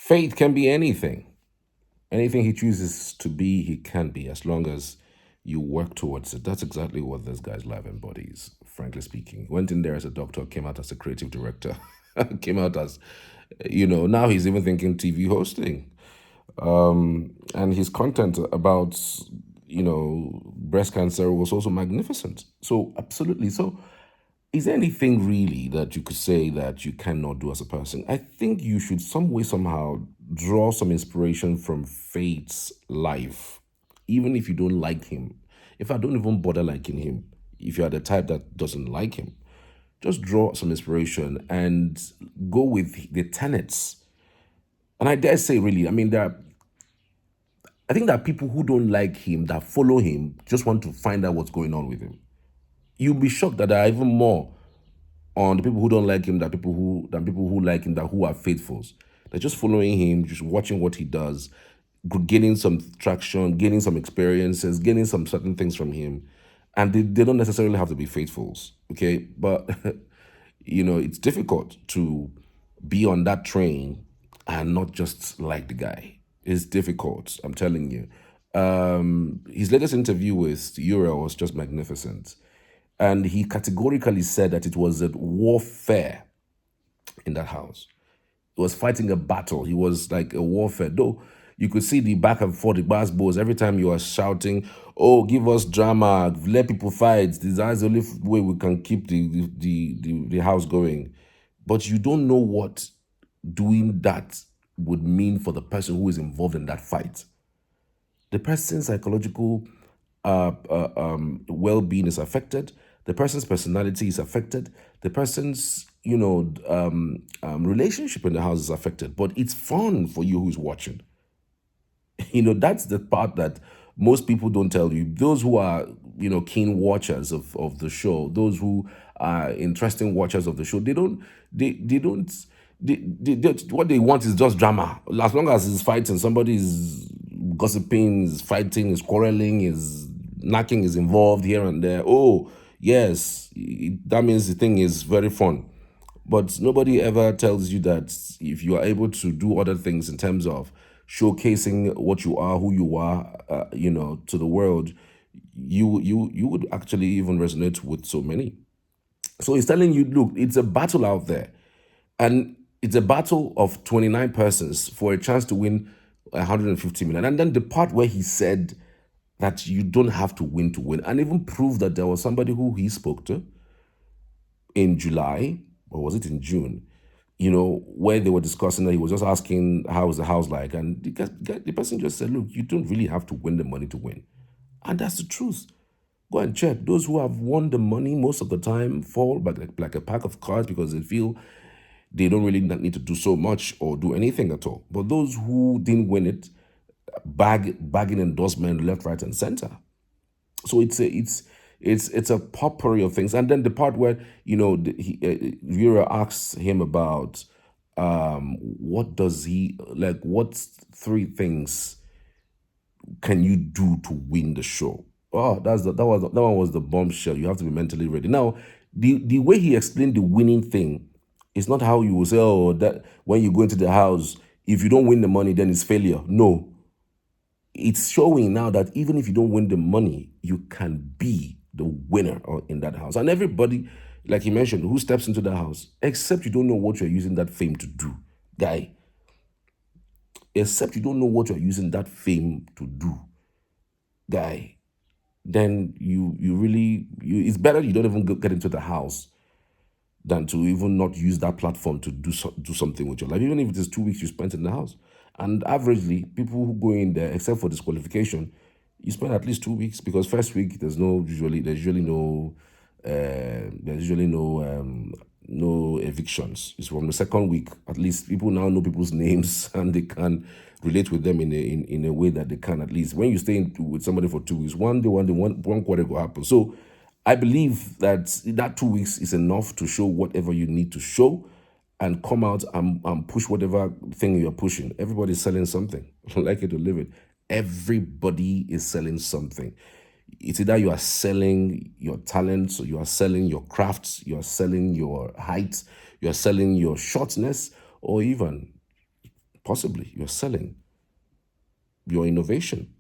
Faith can be anything. Anything he chooses to be, he can be, as long as you work towards it. That's exactly what this guy's life embodies, frankly speaking. Went in there as a doctor, came out as a creative director, came out as, now he's even thinking TV hosting. And his content about, breast cancer was also magnificent. So, absolutely. So, is there anything really that you could say that you cannot do as a person? I think you should some way, somehow draw some inspiration from Faith's life, even if you don't like him. If I don't even bother liking him, if you are the type that doesn't like him, just draw some inspiration and go with the tenets. And I dare say, really, I mean, I think there are people who don't like him that follow him, just want to find out what's going on with him. You'll be shocked that there are even more on the people who don't like him than people who like him that who are faithfuls. They're just following him, just watching what he does, gaining some traction, gaining some experiences, gaining some certain things from him. And they don't necessarily have to be faithfuls. Okay. But it's difficult to be on that train and not just like the guy. It's difficult, I'm telling you. His latest interview with Uriel was just magnificent. And he categorically said that it was a warfare in that house. He was fighting a battle. He was like a warfare. Though you could see the back and forth, the bass balls, every time you are shouting, oh, give us drama, let people fight. That's the only way we can keep the house going. But you don't know what doing that would mean for the person who is involved in that fight. The person's psychological well-being is affected. The person's personality is affected. The person's relationship in the house is affected. But it's fun for you who's watching. That's the part that most people don't tell you. Those who are keen watchers of the show, those who are interesting watchers of the show, they don't what they want is just drama. As long as it's fighting, somebody is gossiping, is fighting, is quarreling, is knocking, is involved here and there. Oh yes, that means the thing is very fun. But nobody ever tells you that if you are able to do other things in terms of showcasing what you are, who you are, to the world, you would actually even resonate with so many. So he's telling you, look, it's a battle out there, and it's a battle of 29 persons for a chance to win 150 million. And then the part where he said that you don't have to win, and even prove that there was somebody who he spoke to in July, or was it in June? Where they were discussing that he was just asking how is the house like, and the person just said, "Look, you don't really have to win the money to win," and that's the truth. Go and check. Those who have won the money most of the time fall like a pack of cards because they feel they don't really need to do so much or do anything at all. But those who didn't win it, bagging endorsement left, right, and center. So it's a potpourri of things. And then the part where Vera asks him about what does he like, what three things can you do to win the show? Oh, that one was the bombshell. You have to be mentally ready. Now, the way he explained the winning thing is not how you will say, oh, that when you go into the house, if you don't win the money, then it's failure. No, it's showing now that even if you don't win the money, you can be the winner in that house. And everybody, like he mentioned, who steps into the house, except you don't know what you're using that fame to do, guy. Except you don't know what you're using that fame to do, guy. Then you really it's better you don't even get into the house than to even not use that platform to do something with your life, even if it is 2 weeks you spent in the house. And averagely, people who go in there, except for disqualification, you spend at least 2 weeks, because first week there's usually no evictions. It's from the second week, at least people now know people's names and they can relate with them in a way that they can. At least when you stay with somebody for 2 weeks, one quarter will happen. So I believe that 2 weeks is enough to show whatever you need to show and come out and push whatever thing you're pushing. Everybody's selling something. Like it or leave it. Everybody is selling something. It's either you are selling your talents, or you are selling your crafts, you are selling your height, you are selling your shortness, or even possibly you're selling your innovation,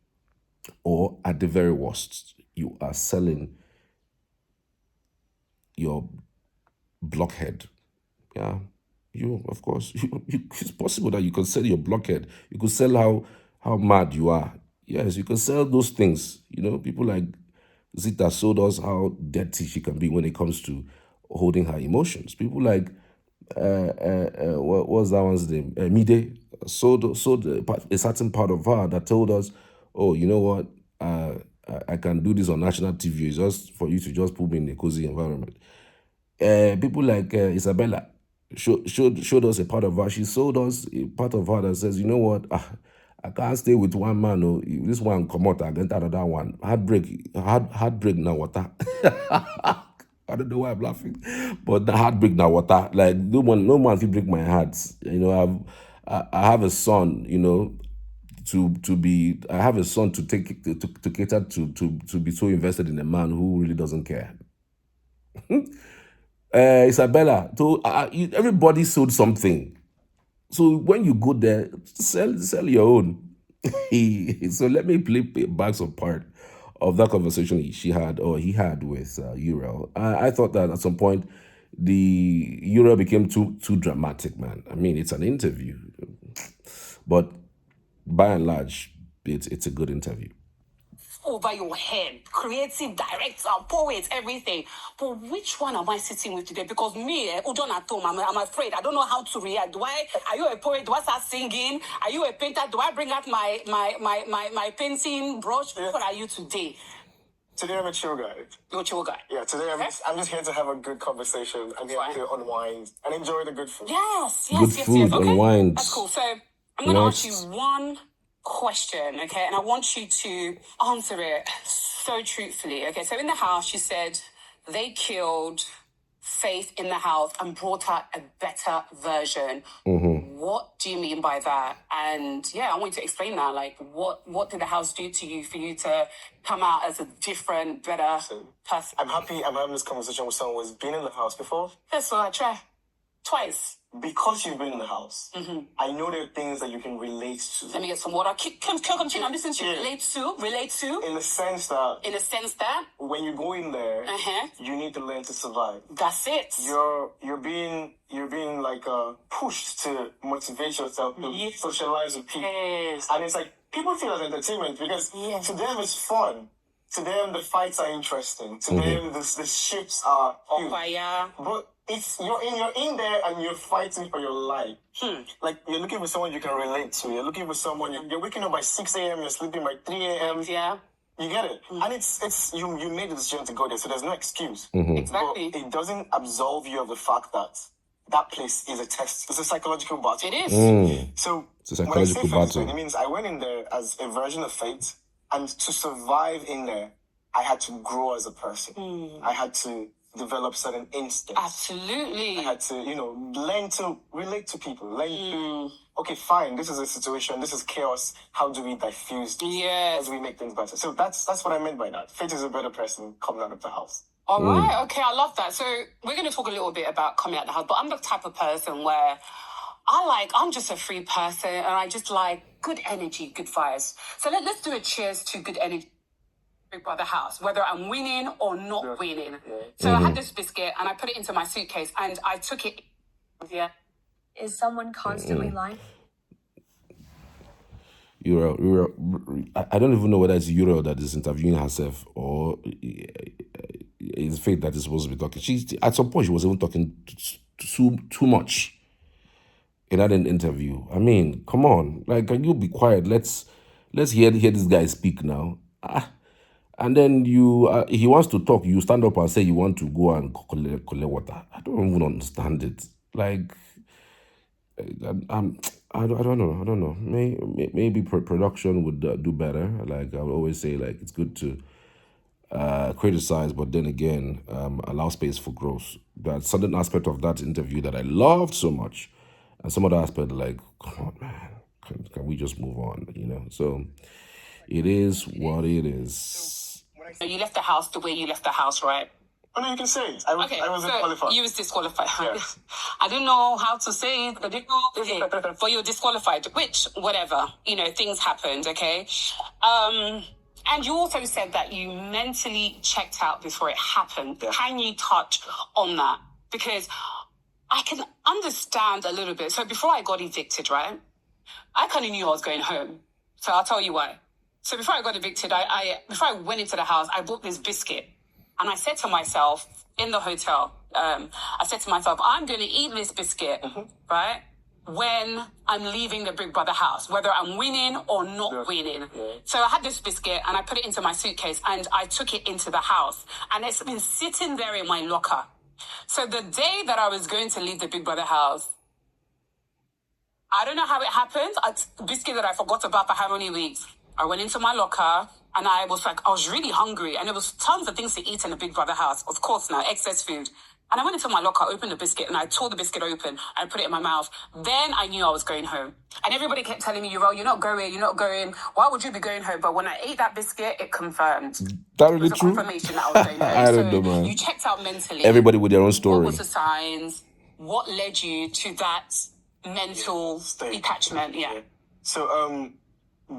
or at the very worst, you are selling your blockhead. Yeah, you of course it's possible that you can sell your blockhead. You could sell how mad you are. Yes, you can sell those things. People like Zita showed us how dirty she can be when it comes to holding her emotions. People like what was that one's name? Mide sold a certain part of her that told us, oh, you know what? I can do this on national TV. It's just for you to just put me in a cozy environment. People like Isabella showed us a part of her. She showed us a part of her that says, you know what? I can't stay with one man. Oh, this one come out and enter another one. Heartbreak now water. I don't know why I'm laughing, but the heartbreak now water. Like no man can break my heart. I have a son. I have a son to take to cater to be so invested in a man who really doesn't care. Isabella, so everybody sold something. So when you go there, sell your own. So let me play back some part of that conversation he had with Uriel. I thought that at some point the Uriel became too dramatic, man. I mean, it's an interview, but by and large, it's a good interview. Over your head, creative director, poet, everything. But which one am I sitting with today? Because me, Udon at home, I'm afraid. I don't know how to react. Are you a poet? Do I start singing? Are you a painter? Do I bring out my painting brush? Yeah. What are you today? Today I'm a chill guy. You're a chill guy. Yeah, today I'm just here to have a good conversation. I'm here to unwind and enjoy the good food. Yes. Good food, Okay. unwind. That's cool. So I'm going to ask you one question, okay? And I want you to answer it so truthfully, okay? So in the house, you said they killed Faith in the house and brought out a better version. What do you mean by that? And yeah, I want you to explain that. Like, what did the house do to you for you to come out as a different, better person? I'm happy I'm having this conversation with someone who's been in the house before. Yes, so I try. Twice. Because you've been in the house, I know there are things that you can relate to. Let me get some water. Continue. I'm listening to you. Relate to. In the sense that when you go in there, you need to learn to survive. That's it. You're being like pushed to motivate yourself to socialize with people. Yes. And it's like people feel as entertainment because to them it's fun. To them the fights are interesting. To them the ships are fire. But you're in there and you're fighting for your life. Like you're looking for someone you can relate to. You're looking for someone you're waking up by 6 a.m. You're sleeping by 3 a.m. Yeah. You get it, and it's you made the decision to go there, so there's no excuse. Exactly. But it doesn't absolve you of the fact that place is a test. It's a psychological battle. It is. So it's a psychological battle. It means I went in there as a version of Fate, and to survive in there, I had to grow as a person. I had to develop certain instincts. Absolutely. I had to, learn to relate to people. Learn to, okay, fine, this is a situation, this is chaos. How do we diffuse this? Yes. How do we make things better? So that's what I meant by that. Fate is a better person coming out of the house. All right, okay, I love that. So we're going to talk a little bit about coming out of the house, but I'm the type of person where I'm just a free person and I just like good energy, good vibes. So let's do a cheers to good energy. By the house, whether I'm winning or not winning. So I had this biscuit and I put it into my suitcase and I took it. Yeah. Is someone constantly lying? Uriel, I don't even know whether it's Uriel that is interviewing herself or it's Faith that is supposed to be talking. At some point she was even talking too much in that interview. I mean, come on, like, can you be quiet? Let's hear this guy speak now. And then he wants to talk. You stand up and say you want to go and collect water. I don't even understand it. Like, I don't know. Maybe production would do better. Like I would always say, like it's good to criticize, but then again, allow space for growth. That's certain aspect of that interview that I loved so much, and some other aspect like, come on, man, can we just move on? So it is what it is. You left the house the way you left the house, right? Oh, no, you can say it. I wasn't qualified. You was disqualified. Yes. I didn't know how to say it. I didn't know. Okay, but you're disqualified, which, whatever, things happened, okay? And you also said that you mentally checked out before it happened. Yeah. Can you touch on that? Because I can understand a little bit. So before I got evicted, right, I kind of knew I was going home. So I'll tell you why. So before I got evicted, before I went into the house, I bought this biscuit. And I said to myself, in the hotel, I'm going to eat this biscuit, right, when I'm leaving the Big Brother house, whether I'm winning or not winning. Yeah. So I had this biscuit and I put it into my suitcase and I took it into the house. And it's been sitting there in my locker. So the day that I was going to leave the Big Brother house, I don't know how it happened. A biscuit that I forgot about for how many weeks. I went into my locker and I was really hungry and there was tons of things to eat in the Big Brother house. Of course now, excess food. And I went into my locker, opened the biscuit and I tore the biscuit open and put it in my mouth. Then I knew I was going home. And everybody kept telling me, you're not going. Why would you be going home? But when I ate that biscuit, it confirmed. That really true? Confirmation that I was going home. I don't know, man. You checked out mentally. Everybody with their own story. What was the signs? What led you to that mental detachment? Yeah. So,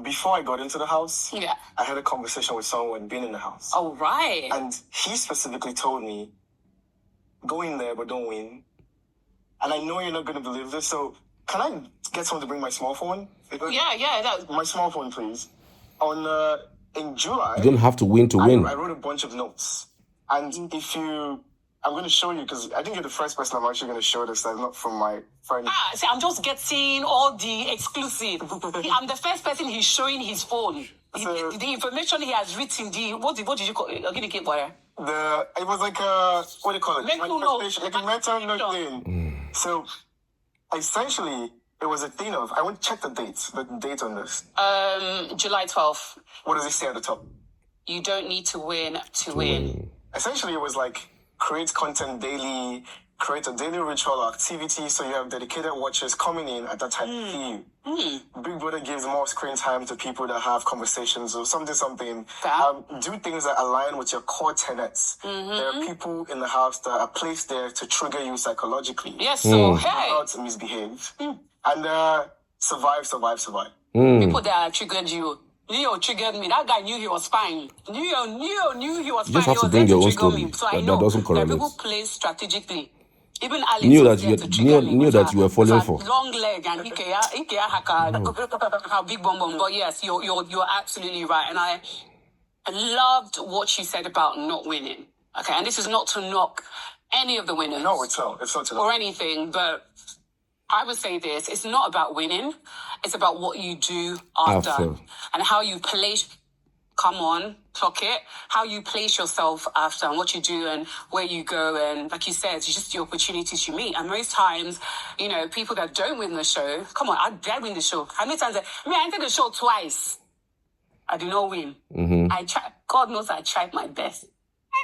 before I got into the house, I had a conversation with someone who had been in the house. Oh, right. And he specifically told me, go in there, but don't win. And I know you're not going to believe this, so can I get someone to bring my small phone? My small phone, please. In July... You don't have to win to win. I wrote a bunch of notes. And I'm going to show you, because I think you're the first person I'm actually going to show this, that's not from my friend. See, I'm just getting all the exclusive. I'm the first person he's showing his phone. So, the information he has written, what did you call it? It was like a, what do you call it? Like a mental note thing. So, essentially, it was a thing of, I went to check the date on this. July 12th. What does it say at the top? You don't need to win to win. Essentially, it was like, create content daily, create a daily ritual activity so you have dedicated watchers coming in at that time to see you. Big Brother gives more screen time to people that have conversations or something. Do things that align with your core tenets. There are people in the house that are placed there to trigger you psychologically. Yes, so not misbehave. And survive. People that triggered you. Neo triggered me. That guy knew he was fine. Neo knew he was fine. You just have to bring your own story. So I know that doesn't correlate. People play strategically. Even Alex knew that you were falling for. Long leg and Ikea haka, how big bomb. But yes, you're absolutely right. And I loved what you said about not winning. Okay, and this is not to knock any of the winners. No, it's not. It's not to knock. Or anything, but I would say this, it's not about winning, it's about what you do after. And how you place, clock it, how you place yourself after and what you do and where you go. And like you said, it's just the opportunities you meet. And most times, people that don't win the show, I win the show. How many times I entered the show twice. I did not win. I tried, God knows I tried my best.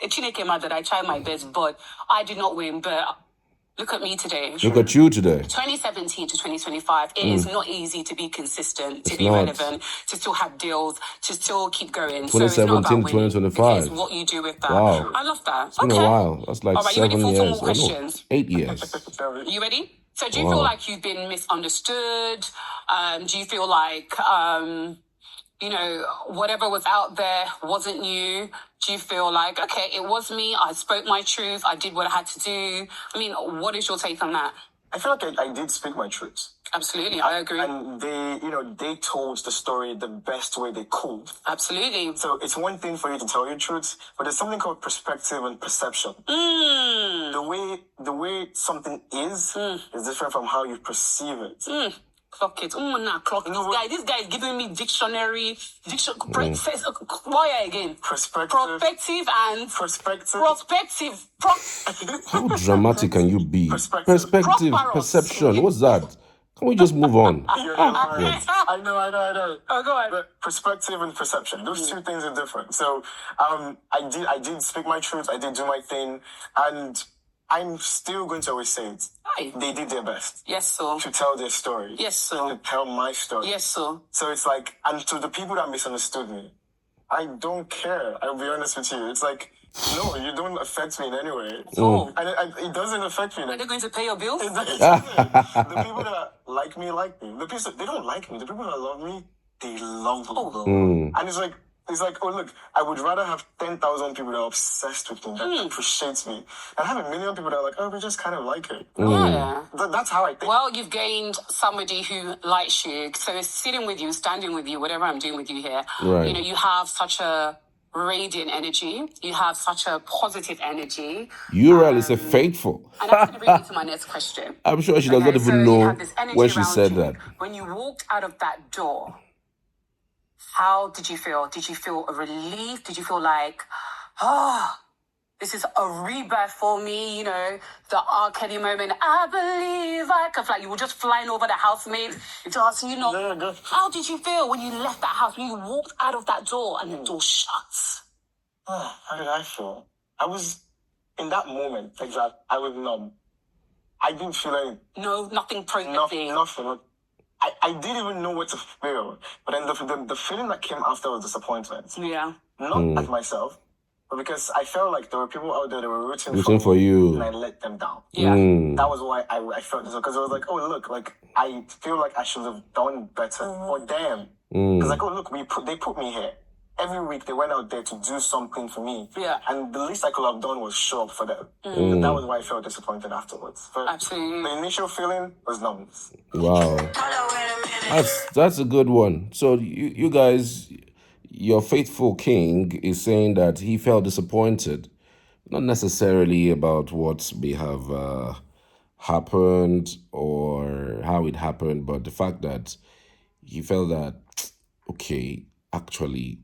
It came out that I tried my best, but I did not win. But look at me today. Look at you today. 2017 to 2025, it is not easy to be consistent, to be relevant, to still have deals, to still keep going. 2017 to 2025. It's what you do with that. Wow. I love that. It's been a while. That's like 7 years. You ready for some more questions? 8 years. You ready? So do you feel like you've been misunderstood? Do you feel like... whatever was out there wasn't you? Do you feel like, okay, it was me, I spoke my truth, I did what I had to do? I mean, what is your take on that? I feel like I did speak my truth. Absolutely, I agree. And they told the story the best way they could. Absolutely. So it's one thing for you to tell your truth, but there's something called perspective and perception. The way something is different from how you perceive it. Clock it. Clock it. This guy is giving me dictionary. Why again? Perspective and... Perspective. How dramatic can you be? Perspective, perception. What's that? Can we just move on? I know. Oh, go ahead. But perspective and perception, those two things are different. So I did speak my truth. I did do my thing. And I'm still going to always say it. They did their best. Yes, sir. To tell their story. Yes, sir. To tell my story. Yes, sir. So it's like, and to the people that misunderstood me, I don't care. I'll be honest with you. It's like, No, you don't affect me in any way. Oh. It doesn't affect me. Are they going to pay your bills? It doesn't. The people that like me. The people they don't like me. The people that love me, they love me. And it's like, oh look, I would rather have 10,000 people that are obsessed with me, that appreciate me, and have 1 million people that are like, oh, we just kind of like it. Yeah. That's how I think. Well, you've gained somebody who likes you, so sitting with you, standing with you, whatever I'm doing with you here. Right. You know, you have such a radiant energy. You have such a positive energy. Uriel is a faithful. And that's going to bring me to my next question. I'm sure she does not So even you know have this energy when she around said you. that. When you walked out of that door, how did you feel? Did you feel a relief? Did you feel like, this is a rebirth for me, you know, the R. Kelly moment, I believe I can fly. You were just flying over the housemates. It's asking, you know, how did you feel when you left that house, when you walked out of that door and the door shuts? How did I feel? I was, in that moment, I was numb. I didn't feel anything. No, nothing processing. Nothing. I didn't even know what to feel. But then the feeling that came after was disappointment. Yeah. Not at myself, but because I felt like there were people out there that were rooting for me, you. and I let them down. Yeah. That was why I felt this, because I was like, oh look, like I feel like I should have done better for them. Because like, oh look, they put me here. Every week they went out there to do something for me. Yeah. And the least I could have done was show up for them. And that was why I felt disappointed afterwards. But absolutely. The initial feeling was numbness. Wow. That's a good one. So you guys, your faithful king is saying that he felt disappointed, not necessarily about what may have happened or how it happened, but the fact that he felt that, okay, actually,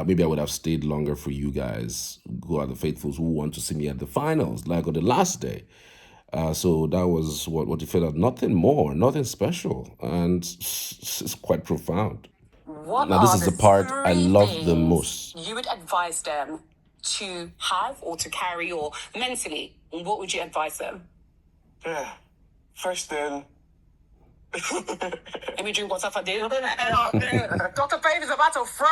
maybe I would have stayed longer for you guys who are the faithfuls who want to see me at the finals, like on the last day. So that was what he felt. Nothing more, nothing special, and it's quite profound. Now this is the part I love the most. You would advise them to have or to carry, or mentally, what would you advise them? Yeah. First then. Let me drink water for this. Dr. Babe is about to throw.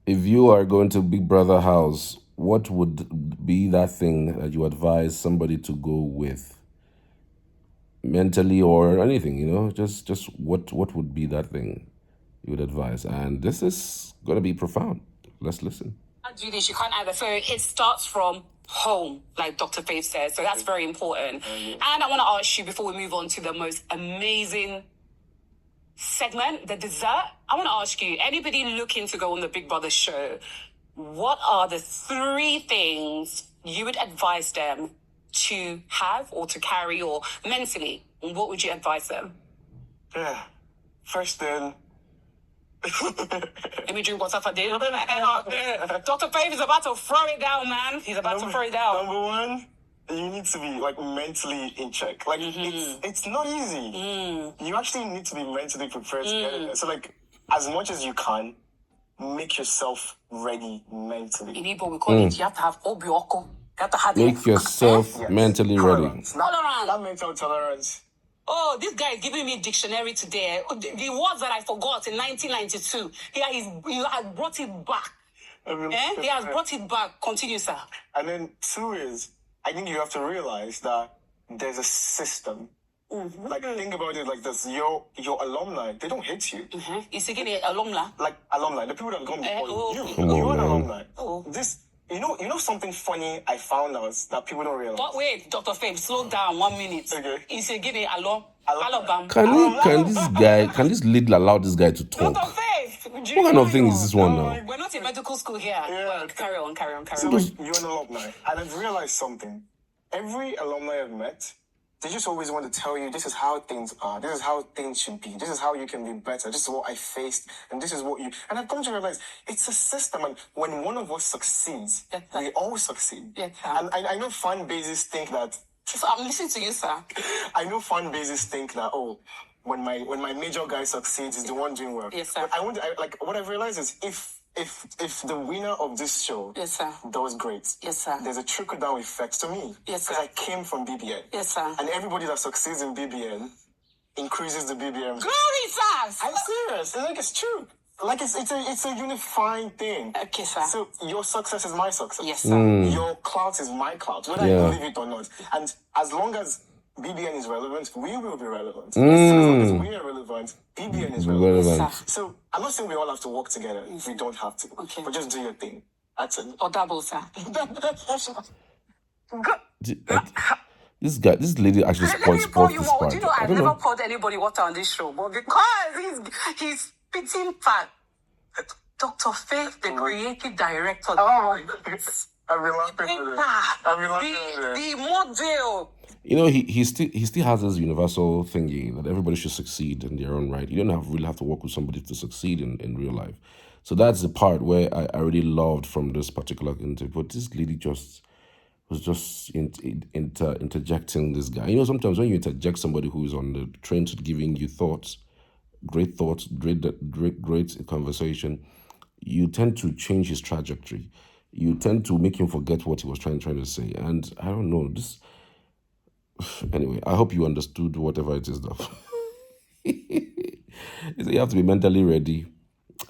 If you are going to Big Brother house, what would be that thing that you advise somebody to go with? Mentally or anything, you know? Just what would be that thing you would advise? And this is going to be profound. Let's listen. Do this, you can't either. So it starts from home, like Dr. Faith says. So that's very important. And I want to ask you, before we move on to the most amazing segment, the dessert, I want to ask you, anybody looking to go on the Big Brother show, what are the 3 things you would advise them to have or to carry, or mentally, what would you advise them? Yeah. First then. Let me drink water for this. Dr. Faith is about to throw it down, man. He's about to throw it down. Number 1, you need to be like mentally in check. Like it's not easy. You actually need to be mentally prepared to get it. So like, as much as you can, make yourself ready mentally. In Igbo, we call it, you have to have obioko. You have to have Make yourself mentally ready. That mental tolerance. Oh, this guy is giving me dictionary today. The words that I forgot in 1992. He has brought it back. He has brought it back. Continue, sir. And then 2 is, I think you have to realize that there's a system. Like, think about it like this. Your alumni, they don't hate you. Is he getting alumni? Like, alumni, the people that have gone before you. You're an alumni. You know something funny I found out that people don't realize? But wait, Dr. Fabe, slow down 1 minute. Okay. Is he getting alabam? Can this lead allow this guy to talk? Dr. Fabe! What kind of thing is this one now? We're not in medical school here. Yeah. Carry on. So you're an alumni. And I've realized something. Every alumni I've met, they just always want to tell you, this is how things are. This is how things should be. This is how you can be better. This is what I faced. And this is what you... And I've come to realize it's a system. And when one of us succeeds, we all succeed. And I know fan bases think that... So I'm listening to you, sir. I know fan bases think that, when my major guy succeeds, he's the one doing well. Yes, sir. But what I've realized is if the winner of this show does great, there's a trickle-down effect to me. Yes, sir. Because I came from BBN. Yes, sir. And everybody that succeeds in BBN increases the BBN. Glory, sir! I'm serious. It's true. like it's a unifying thing. Okay, sir. So your success is my success. Yes, sir. Your clout is my clout, whether Yeah. I believe it or not. And as long as BBN is relevant, we will be relevant. As long as we are relevant, BBN is relevant. Relevant. Sir. So I'm not saying we all have to work together. We don't have to. Okay. But just do your thing. That's it. Or double, sir. This lady actually spoils pour you this more. part. Do you know I I've don't never know. poured anybody water on this show, but because he's spitting fat. Dr. Faith, the creative director. Oh my goodness. I've been laughing at it. I've been laughing at it. The model. You know, he still has this universal thingy that everybody should succeed in their own right. You don't really have to work with somebody to succeed in real life. So that's the part where I really loved from this particular interview. But this lady was just interjecting this guy. You know, sometimes when you interject somebody who's on the train to giving you thoughts, great conversation, you tend to change his trajectory. You tend to make him forget what he was trying to say. And I don't know, this... Anyway, I hope you understood whatever it is, though. You have to be mentally ready.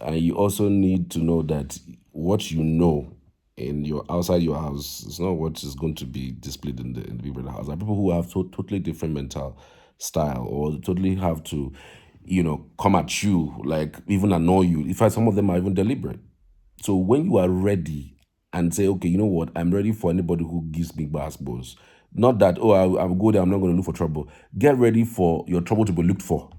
And you also need to know that what you know in your outside your house is not what is going to be displayed in the Big house. There are people who have totally different mental style, or totally have to, come at you, like even annoy you. In fact, some of them are even deliberate. So when you are ready and say, okay, you know what, I'm ready for anybody who gives me basketballs. Not that, I'll go there, I'm not going to look for trouble. Get ready for your trouble to be looked for,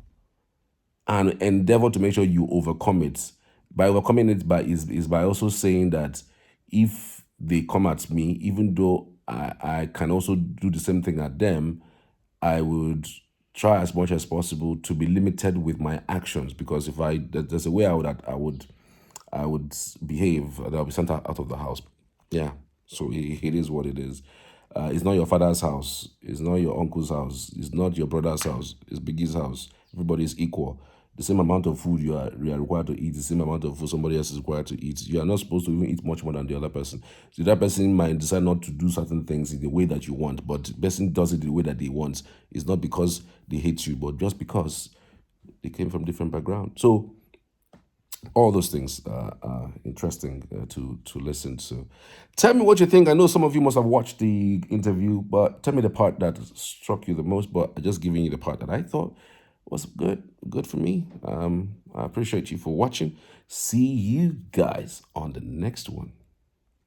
and endeavor to make sure you overcome it. By overcoming it is by also saying that if they come at me, even though I can also do the same thing at them, I would try as much as possible to be limited with my actions, because if there's a way I would behave, that I'll be sent out of the house. Yeah, so it is what it is. It's not your father's house. It's not your uncle's house. It's not your brother's house. It's Biggie's house. Everybody is equal. The same amount of food you are required to eat, the same amount of food somebody else is required to eat. You are not supposed to even eat much more than the other person. So that person might decide not to do certain things in the way that you want, but the person does it the way that they want. It's not because they hate you, but just because they came from different background. So all those things are interesting to listen to. Tell me what you think. I know some of you must have watched the interview, but tell me the part that struck you the most. But I'm just giving you the part that I thought was good for me. I appreciate you for watching. See you guys on the next one.